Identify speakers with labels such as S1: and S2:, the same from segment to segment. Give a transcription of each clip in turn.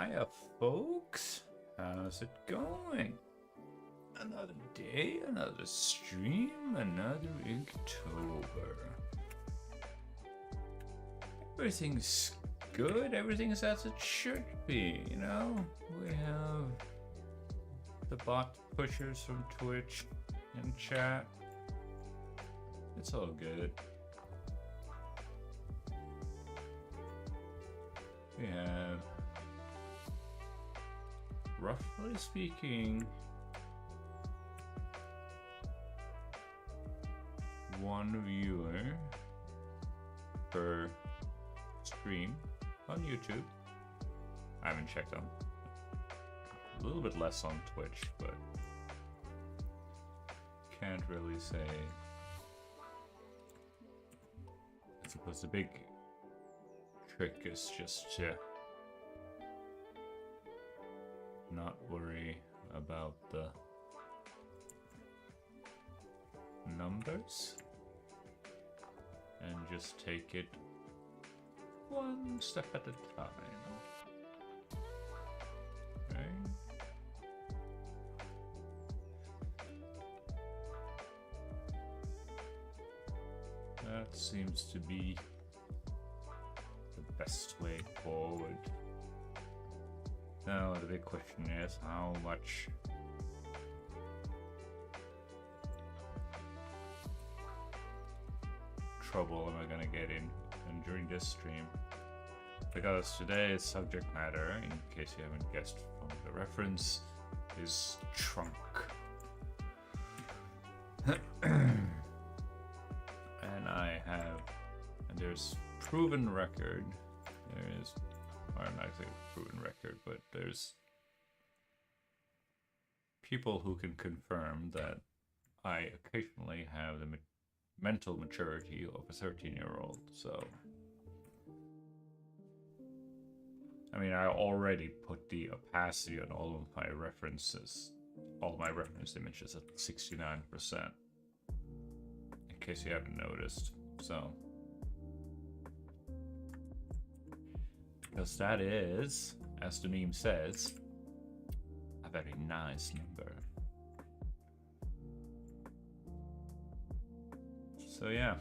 S1: Hiya, folks. How's it going? Another day, another stream, another Inktober. Everything's good, everything's as it should be, you know? We have the bot pushers from Twitch in chat. It's all good. We have, roughly speaking, one viewer per stream on YouTube. I haven't checked on. A little bit less on Twitch, but can't really say. I suppose the big trick is just to not worry about the numbers and just take it one step at a time. Right? That seems to be the best way forward. Now the big question is how much trouble am I gonna get in during this stream? Because today's subject matter, in case you haven't guessed from the reference, is trunk. And there's proven record. Or not exactly proven record, but there's people who can confirm that I occasionally have the mental maturity of a 13-year-old, so I mean, I already put the opacity on all of my references, all my reference images at 69%, in case you haven't noticed. So, because that is, as the meme says, a very nice number. So yeah.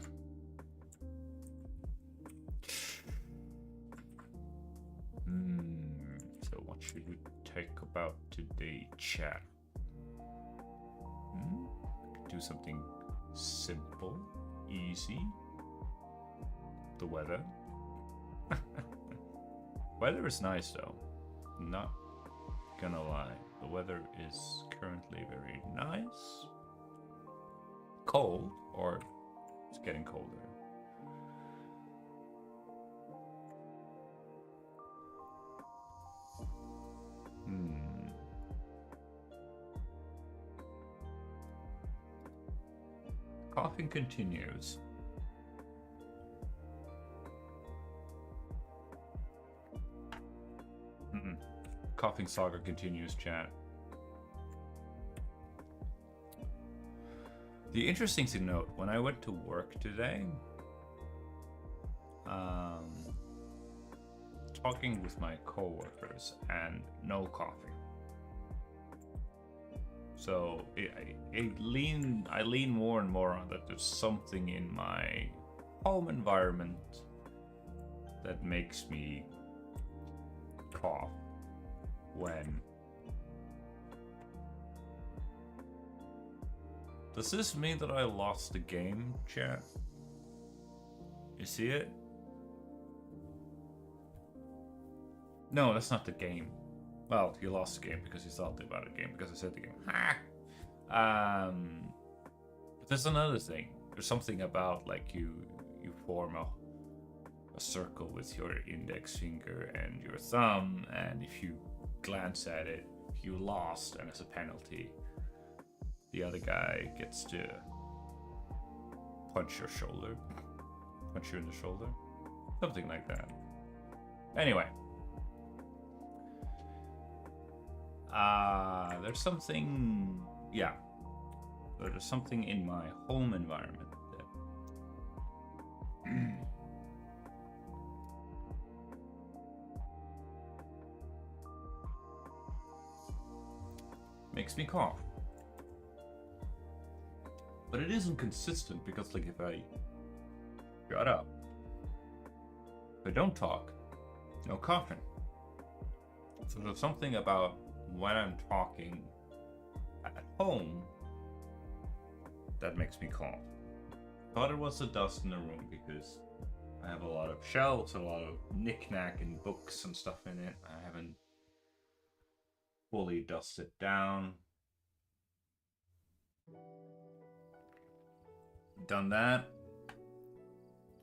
S1: So what should we take about today, chat? Do something simple, easy. The weather. Weather is nice though. Not gonna lie. The weather is currently very nice. Cold, or it's getting colder. Coughing continues. Coughing saga continues, chat. The interesting thing to note, when I went to work today, talking with my coworkers and no coughing. So I lean more and more on that there's something in my home environment that makes me cough when. Does this mean that I lost the game, chat? You see it? No, that's not the game. Well, you lost the game because you thought about the game, because I said the game. Ha! But there's another thing. There's something about, like, you form a circle with your index finger and your thumb, and if you glance at it, you lost, and as a penalty, the other guy gets to punch your shoulder. Punch you in the shoulder. Something like that. Anyway. There's something, yeah. There's something in my home environment that makes me cough. But it isn't consistent because, like, if I shut up, if I don't talk, no coughing. So there's something about when I'm talking at home that makes me cough. Thought it was the dust in the room because I have a lot of shelves, a lot of knick-knack and books and stuff in it. I haven't fully dusted down. Done that.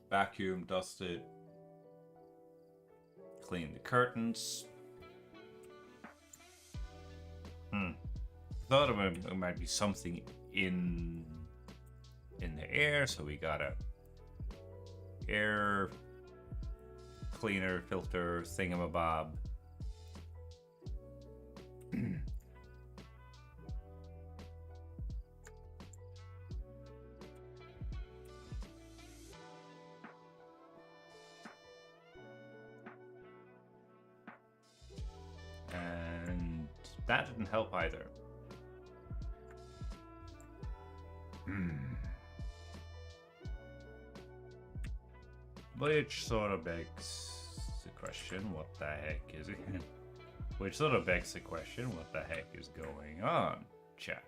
S1: Vacuum, dusted. Clean the curtains. Thought it might be something in the air, so we got a air cleaner filter thingamabob. And that didn't help either. Which sort of begs the question, what the heck is it? Which sort of begs the question, what the heck is going on, chat?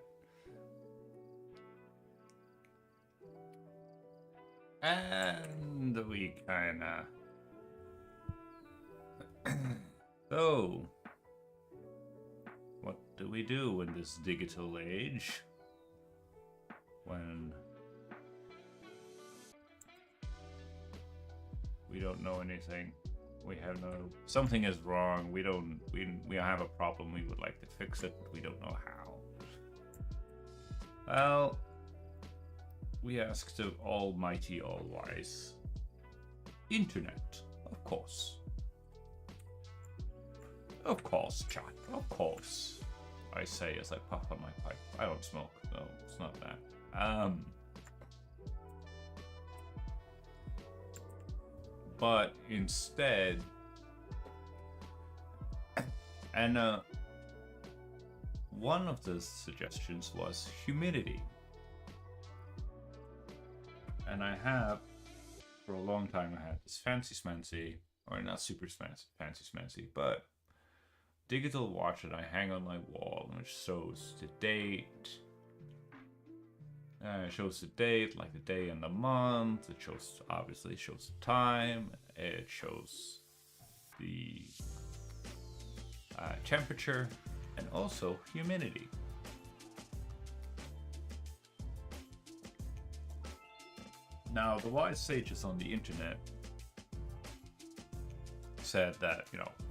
S1: And we kinda... So, what do we do in this digital age? When we don't know anything, we have no, something is wrong, we have a problem, we would like to fix it, but we don't know how. Well, we ask the almighty, all-wise internet, of course. Of course, chat, of course. I say as I puff on my pipe. I don't smoke, so it's not that. But instead, and one of the suggestions was humidity. And I have, for a long time, I had this fancy smancy, or not super fancy smancy, but digital watch that I hang on my wall, which shows the date. It shows the date, like the day and the month. It shows, obviously, shows the time. It shows the temperature and also humidity. Now, the wise sages on the internet said that,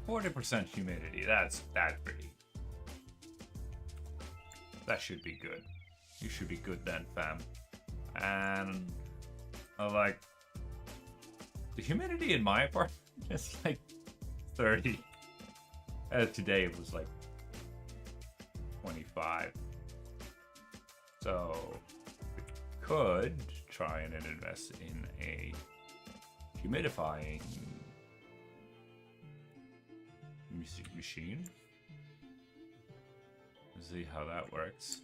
S1: 40% humidity, that's pretty. That should be good. You should be good then, fam. And I'm like, the humidity in my apartment is like 30. Today it was like 25. So we could try and invest in a humidifying machine. Let's see how that works.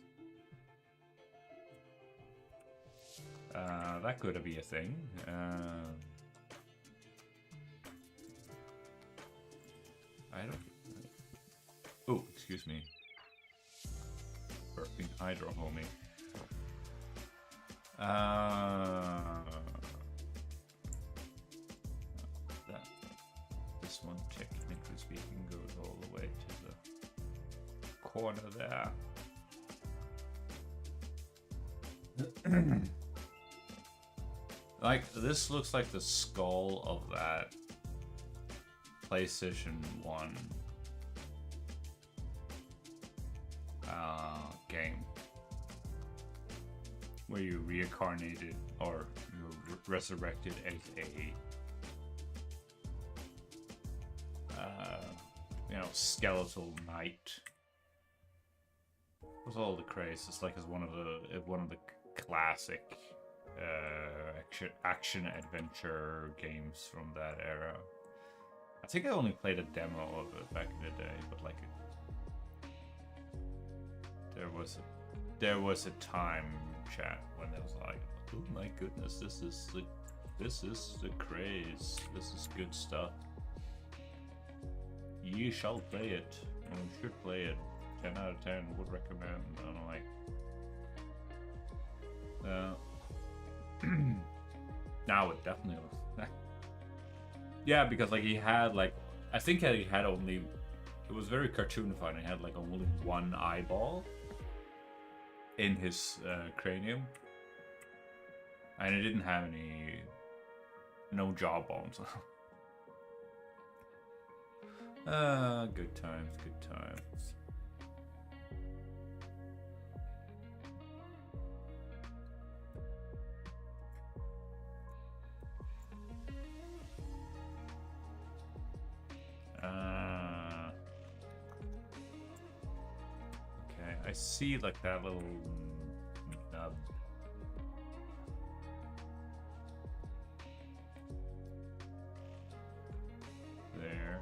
S1: That could be a thing. I don't... Oh, excuse me. Burping hydro homie. This one, technically speaking, goes all the way to the corner there. Like, this looks like the skull of that PlayStation 1 game where you reincarnated or you resurrected as a skeletal knight. With all the craze, it's like as one of the classic action adventure games from that era. I think I only played a demo of it back in the day, but like There was a time, chat, when it was like, oh my goodness, this is the craze. This is good stuff. You shall play it. Or you should play it. 10 out of 10 would recommend. I'm like, now it definitely was. Yeah, because like he had like, I think he had only, it was very cartoonified. He had like only one eyeball in his cranium, and it didn't have no jawbones. Good times, good times. Okay, I see like that little nub. There.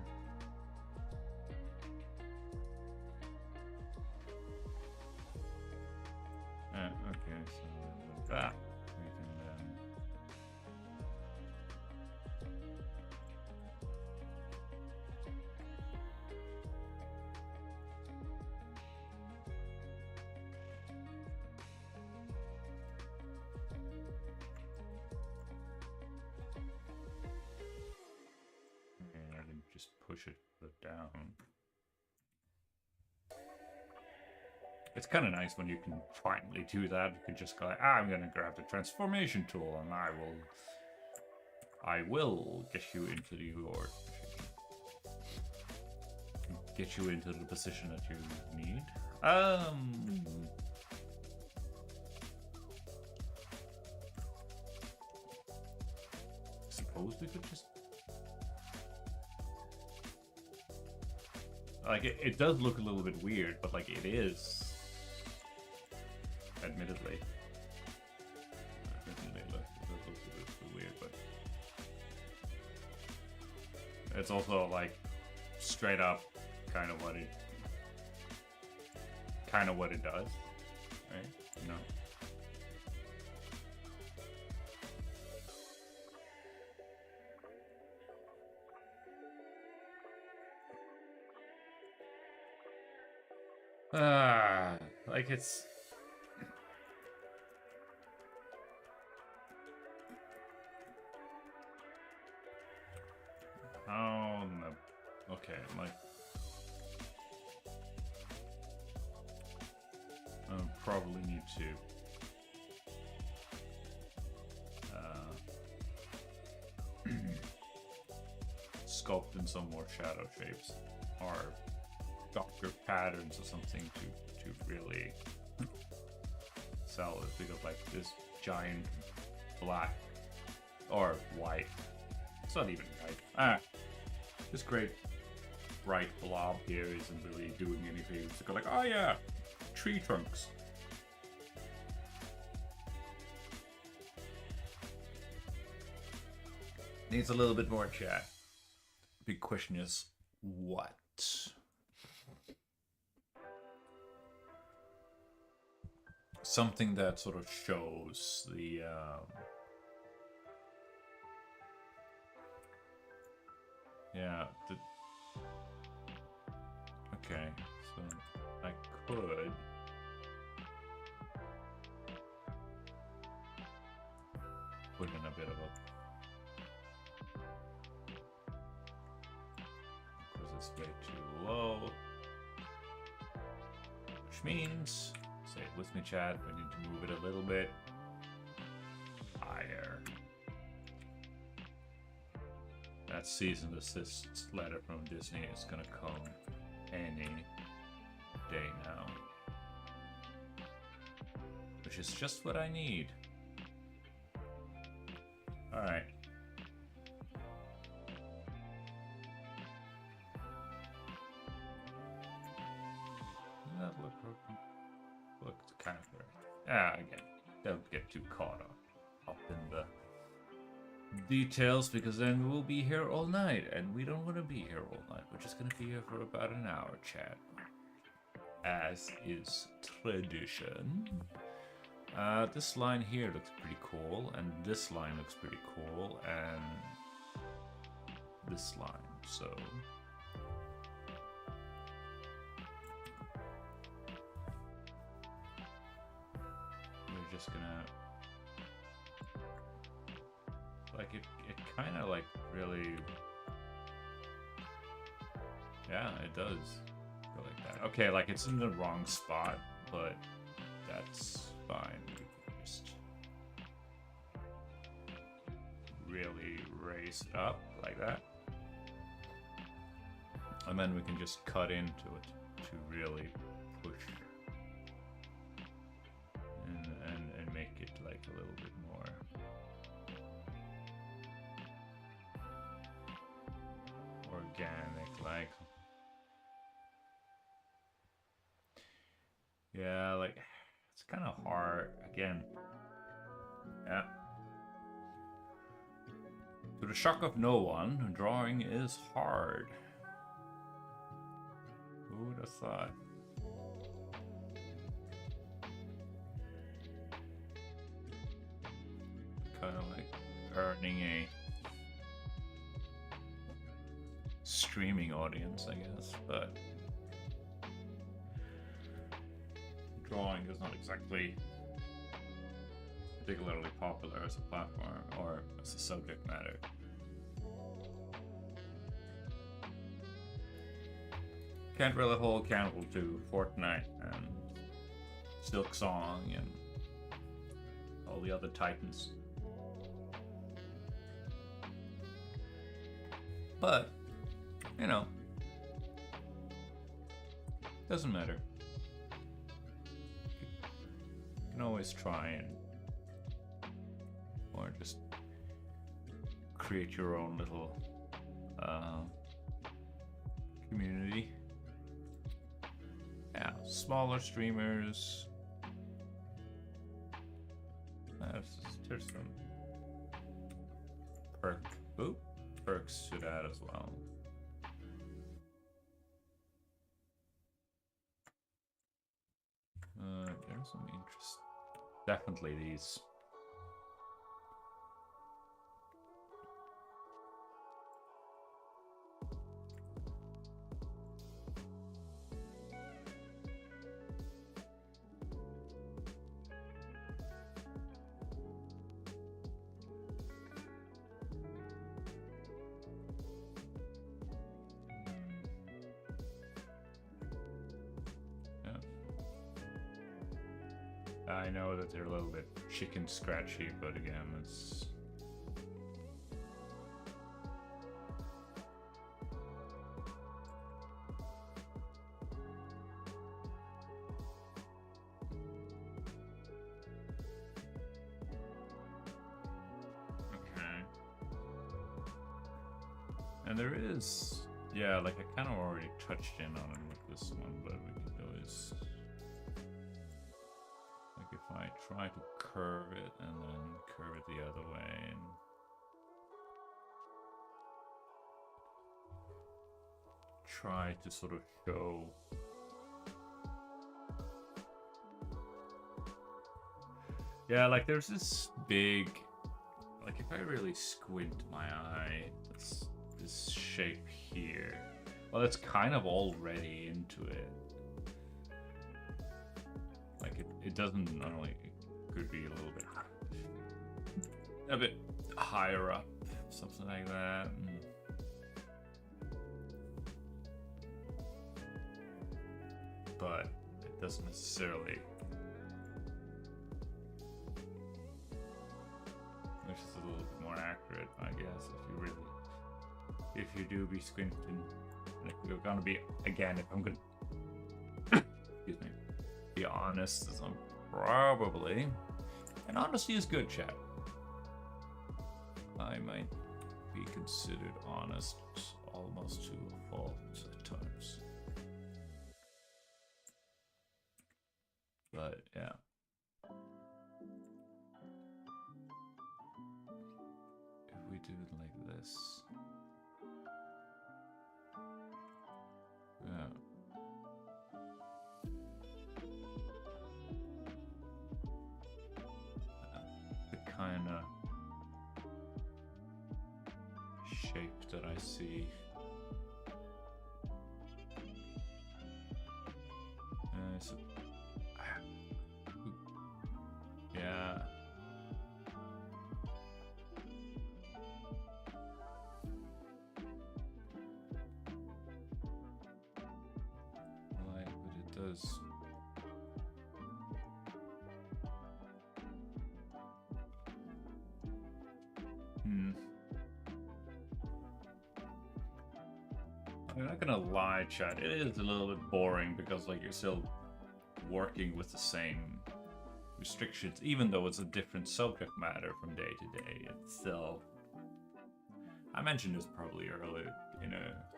S1: Okay, so that we can then. Okay, I can just push it down. It's kind of nice when you can finally do that. You can just go like, I'm gonna grab the transformation tool and I will get you into the position that you need. Suppose we could just like it does look a little bit weird, but like it is. Admittedly, it does look a bit weird, but it's also like straight up kind of what it does, right? You know. Like it's. Oh no. Okay, like. I probably need to. Sculpt in some more shadow shapes or darker patterns or something to really sell it, because like this giant black or white, it's not even white, this great bright blob here isn't really doing anything. It's like, oh yeah, tree trunks. Needs a little bit more chat. Big question is what? Something that sort of shows the yeah, okay, so I could put in a bit of a, because it's way too low, which means, say it with me chat, we need to move it a little bit higher. That cease and desist letter from Disney is gonna come any day now, which is just what I need. All right. That looked kind of weird. Again, don't get too caught up in the details, because then we'll be here all night, and we don't want to be here all night. We're just gonna be here for about an hour, chat. as is tradition. This line here looks pretty cool, and this line looks pretty cool, and this line, so we're just gonna like it kind of like really, yeah, it does go like that. Okay, like it's in the wrong spot, but that's fine. We can just really raise it up like that. And then we can just cut into it to really push and make it like a little bit more organic, like. Yeah, like it's kind of hard again. Yeah. To the shock of no one, drawing is hard. Who would have thought? Kind of like earning a streaming audience, I guess, but drawing is not exactly particularly popular as a platform or as a subject matter. Can't really hold candle to Fortnite and Silk Song and all the other titans. But, you know, doesn't matter. You can always try and, or just create your own little community. Yeah, smaller streamers. There's some perks to that as well. There's some interest. Definitely these. I know that they're a little bit chicken scratchy, but again, it's okay. And there is, yeah, like I kind of already touched in on it with this one, but we could always. If I try to curve it and then curve it the other way and try to sort of show like there's this big, like if I really squint my eye, it's this shape here. Well, it's kind of already into it. It doesn't normally, it could be a little bit higher up, something like that. But it doesn't necessarily, which is a little bit more accurate, I guess, if you do be squinting. Like we're gonna be, again, if I'm gonna excuse me, be honest, as I'm probably, and honesty is good, chat. I might be considered honest almost to a fault at times, but yeah. If we do it like this, yeah. kind of shape that I see. Yeah. Like what it does. I'm not gonna lie, chat. It is a little bit boring because like you're still working with the same restrictions, even though it's a different subject matter from day to day. It's still. I mentioned this probably earlier.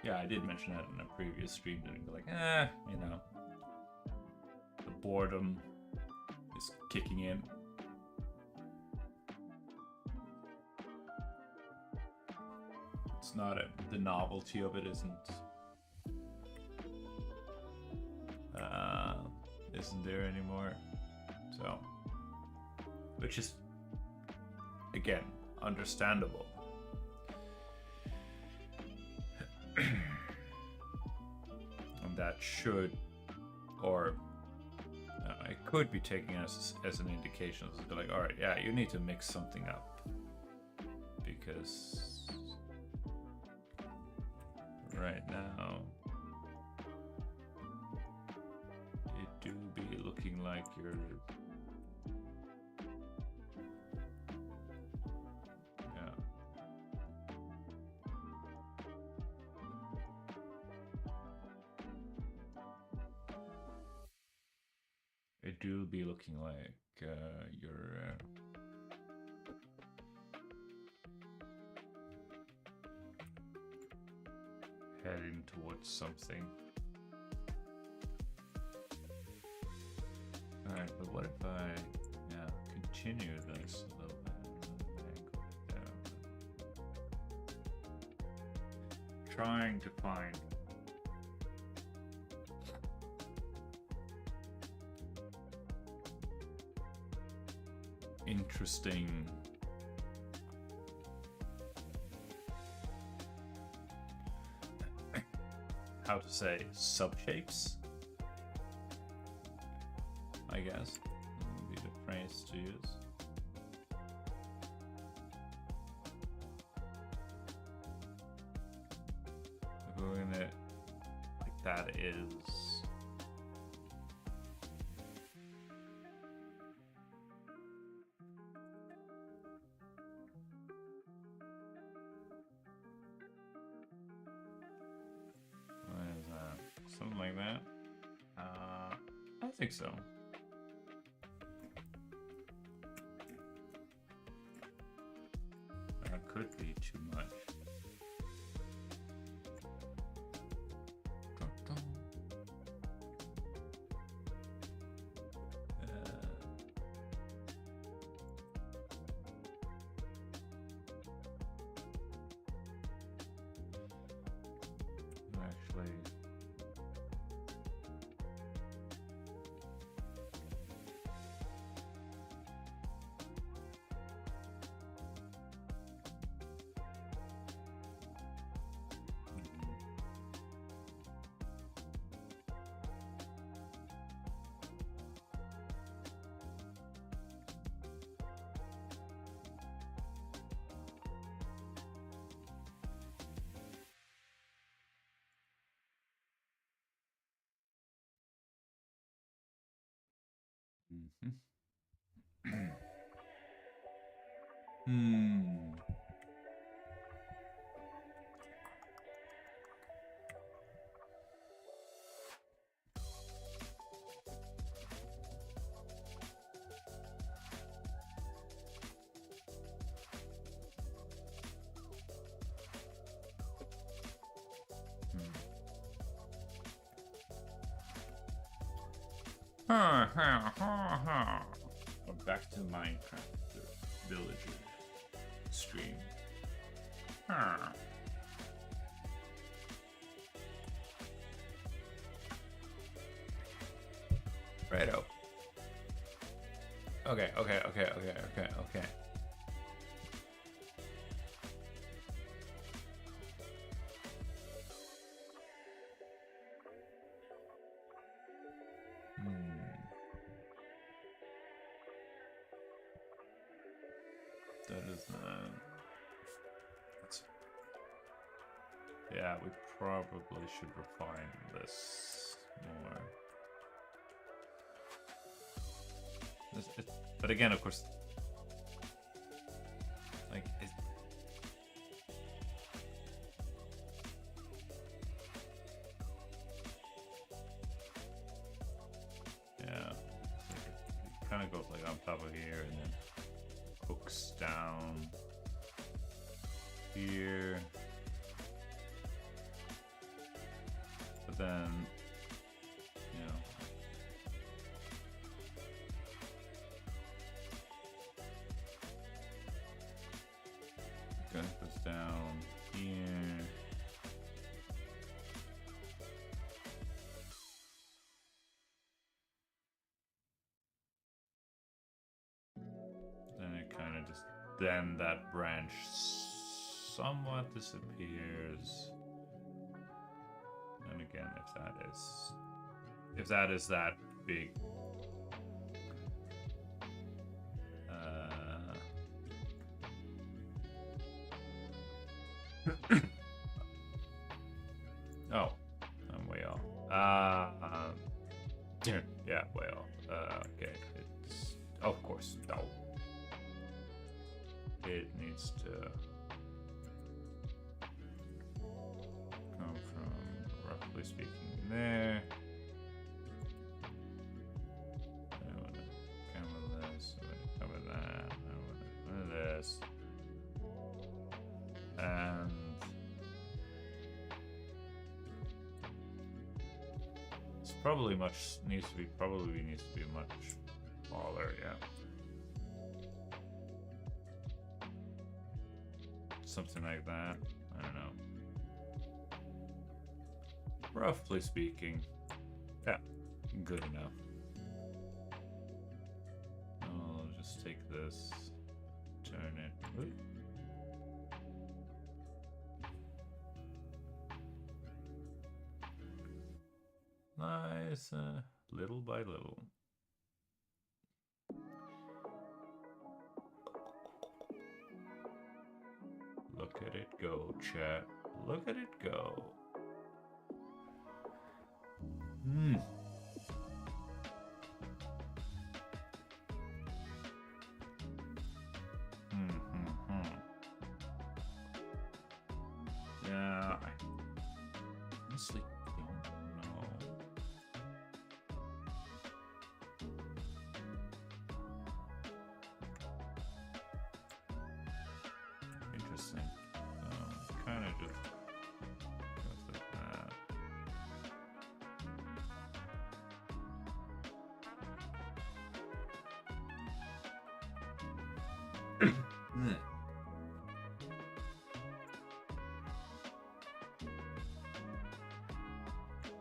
S1: Yeah, I did mention that in a previous stream. And be like, the boredom is kicking in. It's not the novelty of it isn't there anymore. So, which is again understandable. And that should, or it could be taken as an indication. It's like, all right, yeah, you need to mix something up because right now it do be looking like you're it do be looking like you're heading towards something. Alright, but what if I continue this a little bit and trying to find interesting how to say subshapes, I guess would be the phrase to use. Going it like that is something like that. I think so. That could be too much. Actually. Back to Minecraft villager stream. Righto. Okay. That is not. Yeah, we probably should refine this more. But again, of course, like yeah, it kind of goes like on top of here and then hooks down here. But then, you know, goes down here. Then it kind of just, then that branch somewhat disappears. And again, if that is that big, oh, I'm way off. Yeah, way off. Okay, it's of course no. It needs to come from, roughly speaking, there. I want to cover this. I want to cover that. I want to cover this. And it's probably needs to be much smaller, yeah. Something like that. I don't know. Roughly speaking, yeah, good enough. I'll just take this, turn it. Ooh. Nice, little by little. Look at it go, chat. Look at it go. Yeah, I honestly don't know. Interesting. Kind of just goes like that.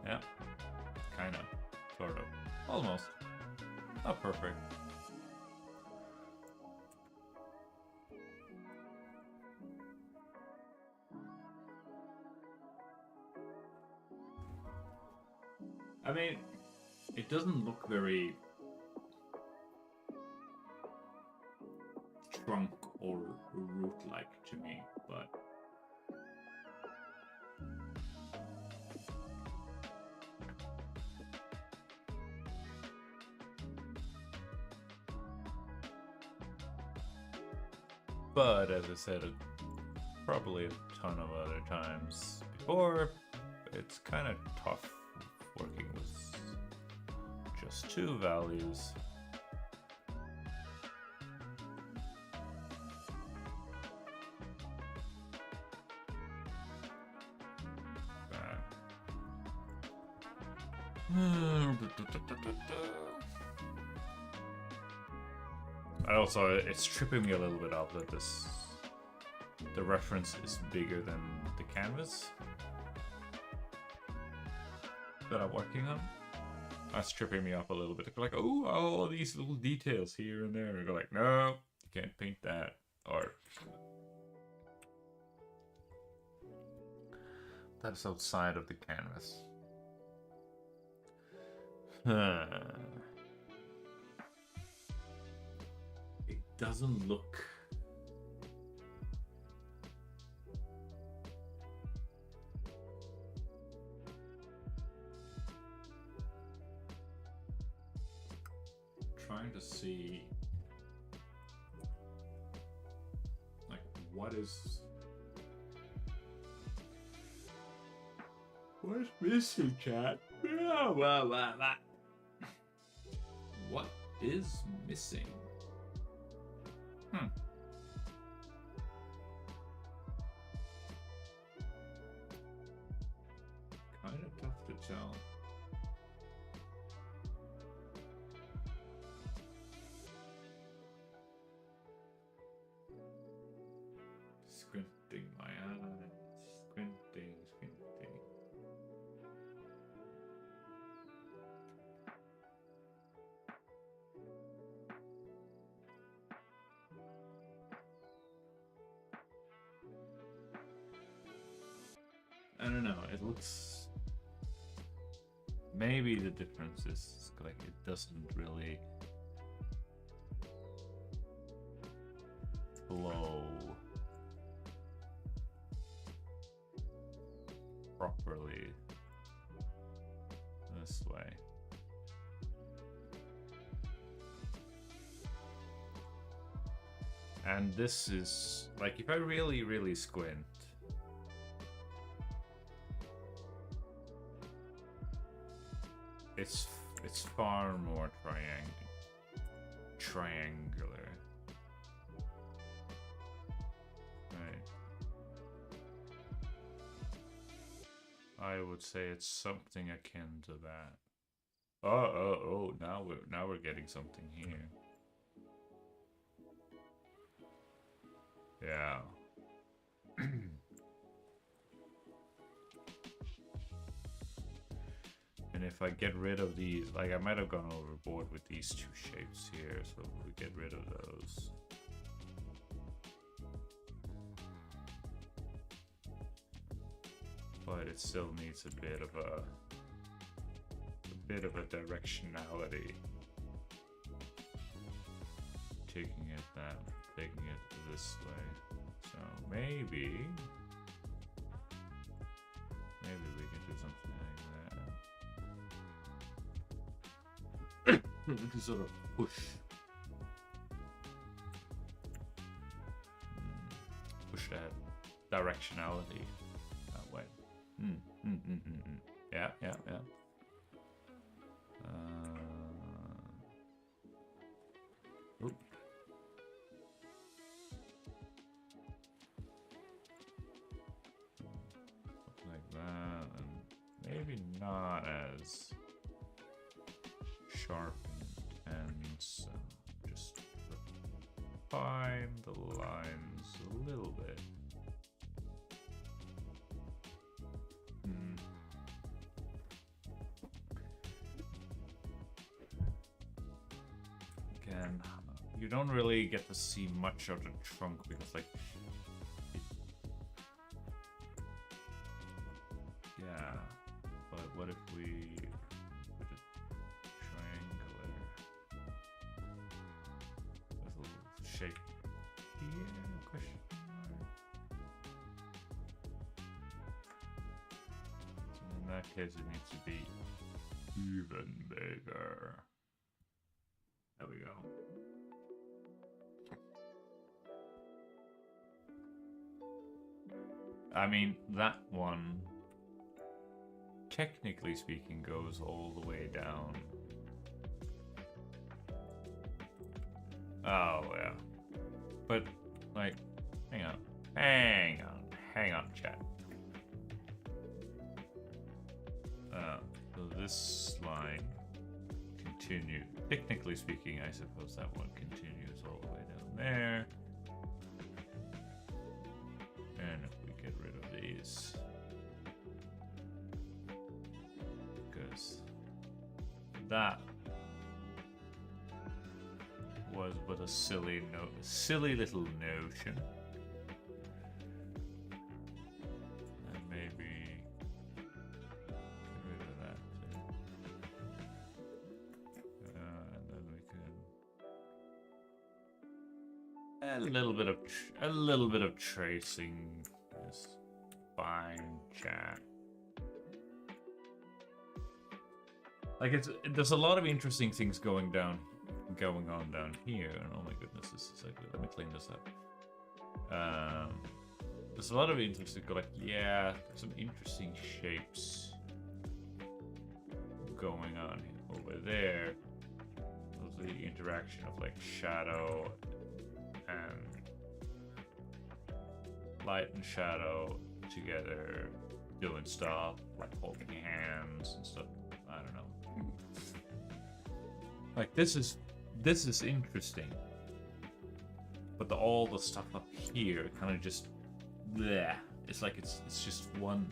S1: Yeah, kind of, sort of, almost. Not perfect. I mean, it doesn't look very trunk or root-like to me, but as I said, probably a ton of other times before, it's kind of tough working with just two values. Also, it's tripping me a little bit out that the reference is bigger than the canvas that I'm working on. That's tripping me up a little bit. Like, oh, all these little details here and there. And go like, no, you can't paint that. Or that's outside of the canvas. It doesn't look what is... What's missing, chat? What is missing? Kind of tough to tell. Squinting my eyes. Squinting. I don't know, it looks... Maybe the difference is like it doesn't really flow properly this way. And this is like, if I really squint, it's far more triangular. Right. I would say it's something akin to that. Oh, now we're getting something here. Yeah. And if I get rid of these, like I might have gone overboard with these two shapes here, so we get rid of those. But it still needs a bit of a directionality. Taking it this way. So maybe we can do something like that. We can sort of push that directionality that way. Yeah. Oop. Something like that, and maybe not as sharp and intense. Just refine the lines a little bit. Again, you don't really get to see much of the trunk because, like, yeah. But what if we put it triangular with a little shape here? Question mark. So in that case, it needs to be even bigger. There we go. I mean, that one, technically speaking, goes all the way down. Oh, yeah. But, like, hang on, chat. So this line continues. Technically speaking, I suppose that one continues all the way down there. And if we get rid of these, because that was but a silly little notion. And maybe get rid of that too. And then we can a little bit of tracing is fine, chat. Like there's a lot of interesting things going on down here, and oh my goodness, this is ugly. Let me clean this up. There's a lot of interesting, like, yeah, there's some interesting shapes going on over there. Those are the interaction of like shadow and light and shadow together, doing stuff like holding hands and stuff. I don't know. Like this is interesting, but all the stuff up here kind of just, bleh. It's like it's just one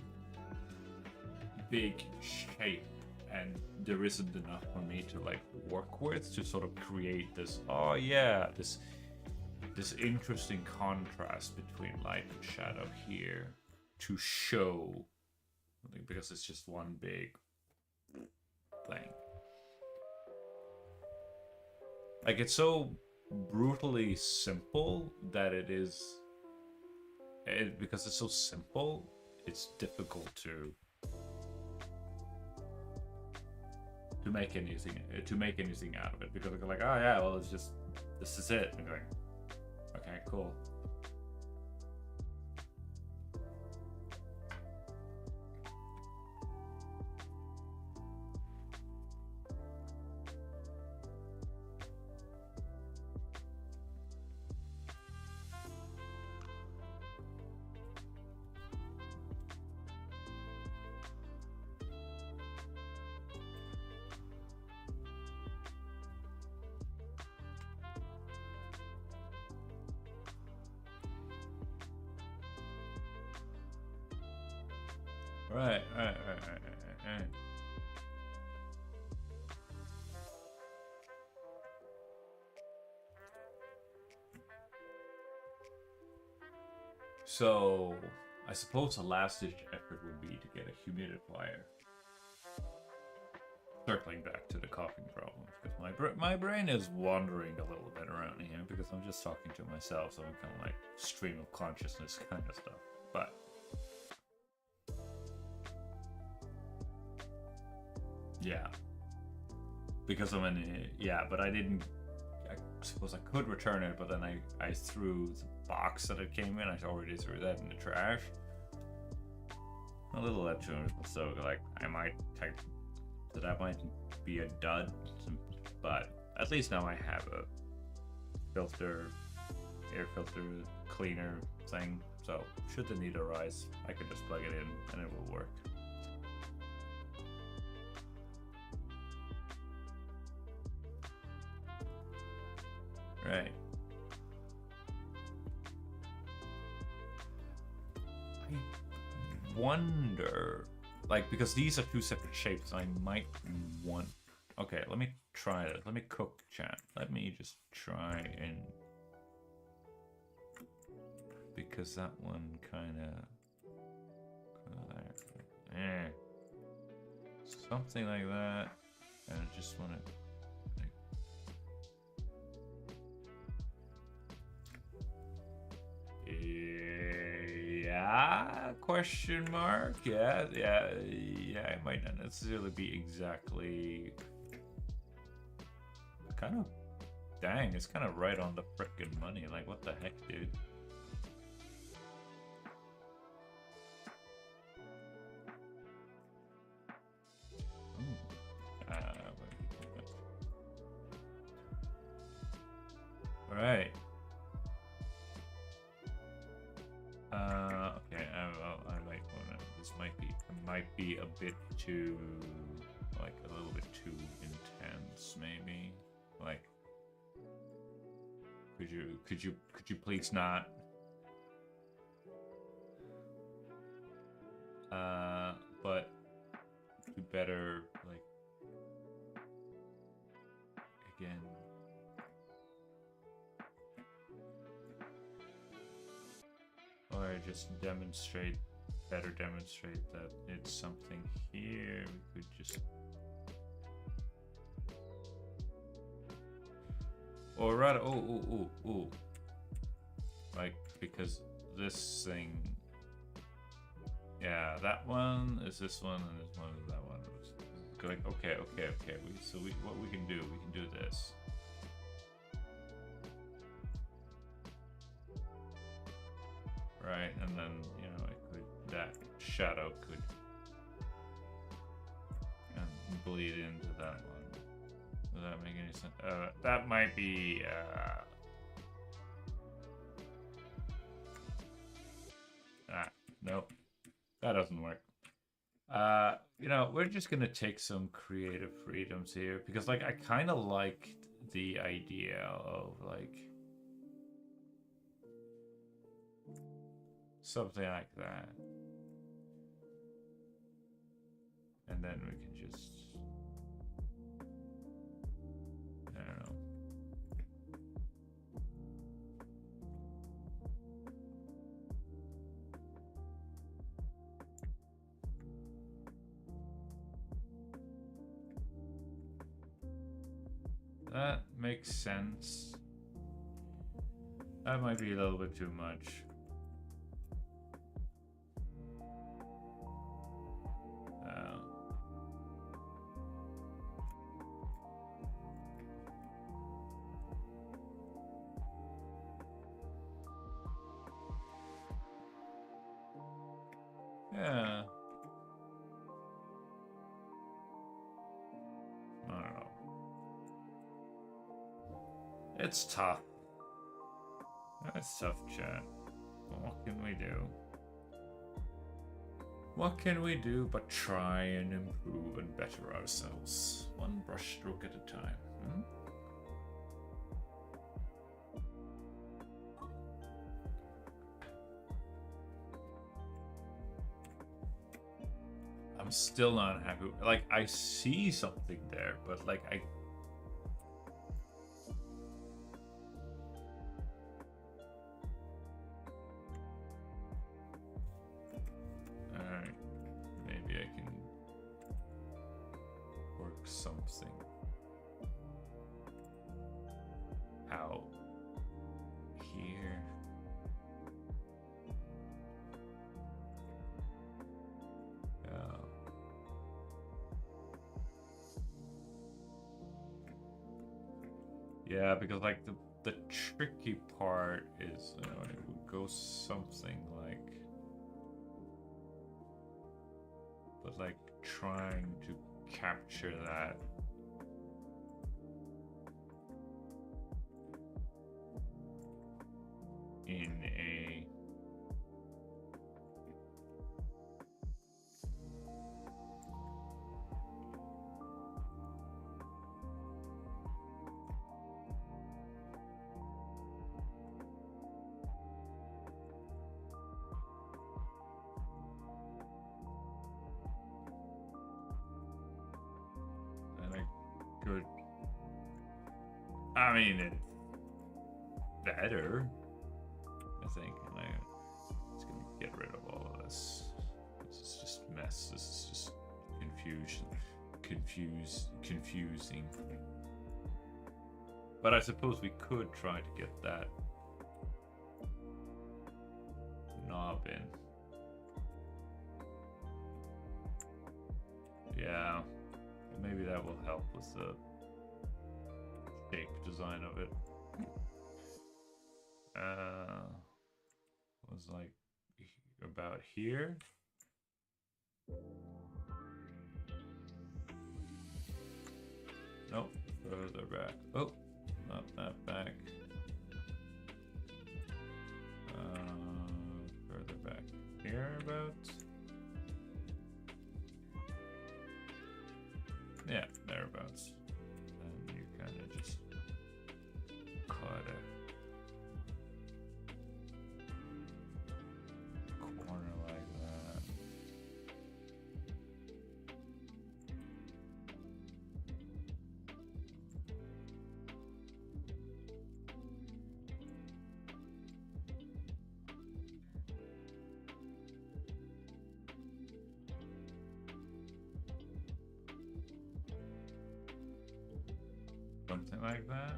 S1: big shape, and there isn't enough for me to like work with to sort of create this. Oh yeah, this interesting contrast between light and shadow here to show, because it's just one big thing. Like it's so brutally simple that it is. Because it's so simple, it's difficult to make anything out of it, because they're like, oh yeah, well, it's just, this is it. And going, okay, cool. Right. So, I suppose a last-ditch effort would be to get a humidifier. Circling back to the coughing problem, because my brain is wandering a little bit around here, because I'm just talking to myself, so I'm kind of like stream of consciousness kind of stuff. But yeah, because I'm in, yeah, but I didn't. I suppose I could return it, but then I threw the box that it came in. I already threw that in the trash. A little left to it, so like I might type. So that might be a dud, but at least now I have a air filter cleaner thing. So should the need arise, I can just plug it in and it will work. Right. I wonder. Like, because these are two separate shapes, I might want... Okay, let me try it. Let me cook, chat. Let me just try and... Because that one kind of... Something like that. And I just want to... Yeah, question mark. Yeah, it might not necessarily be exactly kind of, dang, it's kind of right on the frickin' money. Like, what the heck, dude? All right. Okay, I might wanna. This might be a bit too, like a little bit too intense, maybe. Like, could you please not? But you better like again. Or just better demonstrate that it's something here. We could just, or rather, oh, like, because this thing, yeah, that one is this one, and this one is that one. Like, okay. What we can do this. right? And then, you know, it could, that shadow could bleed into that one. Does that make any sense? That might be, nope, that doesn't work. You know, we're just gonna take some creative freedoms here because, like, I kind of liked the idea of like something like that, and then we can just, I don't know. That makes sense. That might be a little bit too much. Yeah. I don't know. It's tough. It's tough, chat. What can we do? What can we do but try and improve and better ourselves? One brushstroke at a time. Hmm? I'm still not happy. Like, I see something there, but like alright. Maybe I can work something out here. Yeah, because like the tricky part is, you know, it would go something like, but like trying to capture that in a good. I mean, it's better, I think. And it's gonna get rid of all of this. This is just mess. This is just confusing. But I suppose we could try to get that knob in. Yeah. Maybe that will help with the shape design of it. Was like about here. Nope, further back. Oh, not that back. Further back here about. Yeah, thereabouts. And you kind of just cut a corner like that. Something like that.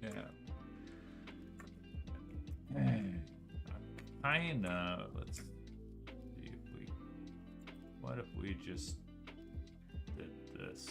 S1: Yeah. Kinda. Let's see if we. What if we just did this?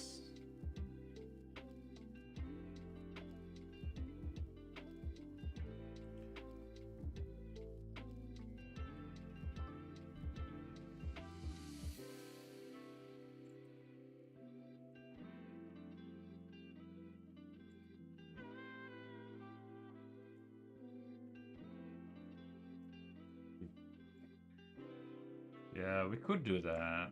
S1: We could do that.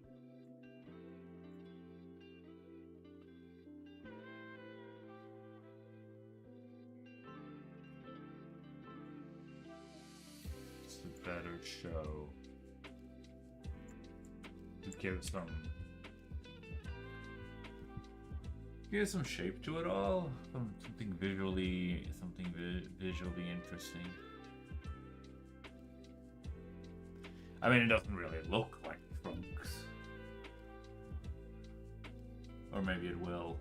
S1: It's a better show. Give some shape to it all. Something visually interesting. I mean, it doesn't really look like Trunks. Or maybe it will,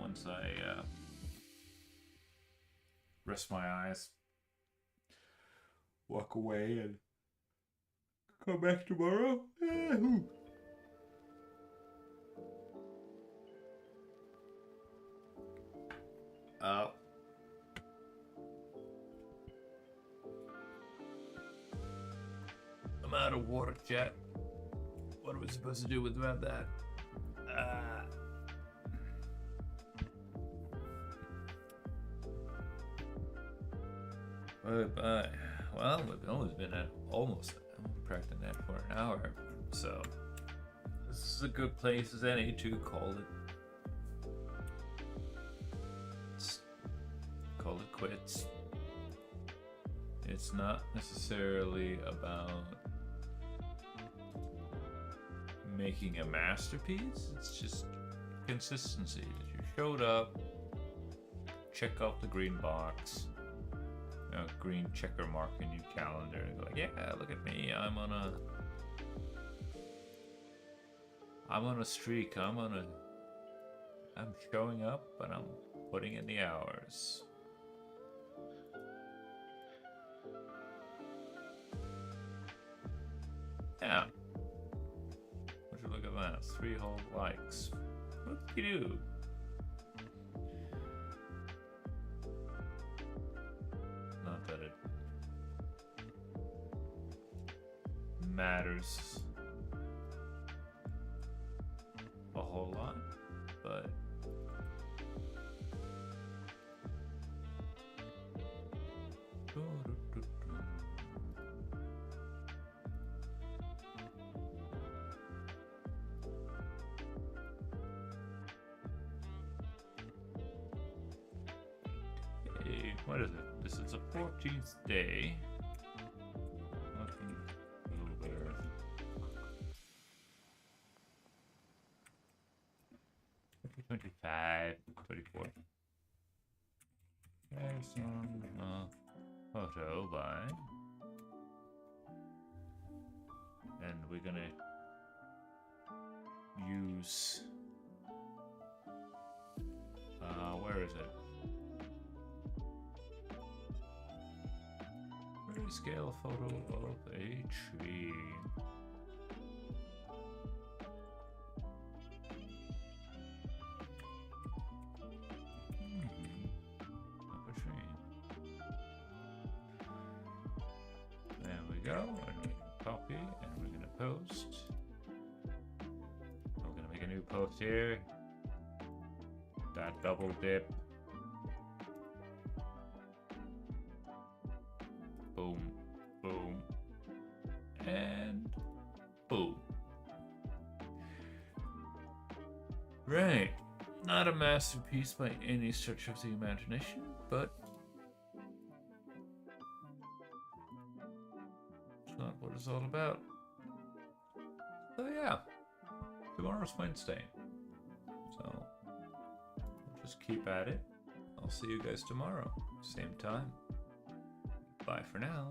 S1: once I rest my eyes, walk away, and come back tomorrow. I'm out of water, chat. What are we supposed to do about that? Well, we've always been at almost practicing that for an hour, so this is a good place as any to call it quits. It's not necessarily about making a masterpiece, it's just consistency. You showed up, check off the green box, green checker mark in your calendar, and go like, yeah, look at me, I'm on a streak, I'm showing up, but I'm putting in the hours. Yeah. Would you look at that? 3 whole likes. What do you do? Not that it matters a whole lot, but what is it? This is the 14th day. 25, 24. There's some photo by, and we're gonna use where is it? Scale photo of a tree. Of a tree. There we go. And we're gonna copy and we're gonna post. We're gonna make a new post here. That double dip. Boom, boom, and boom. Right. Not a masterpiece by any stretch of the imagination, but it's not what it's all about. So yeah, tomorrow's Wednesday. So we'll just keep at it. I'll see you guys tomorrow, same time. Bye for now.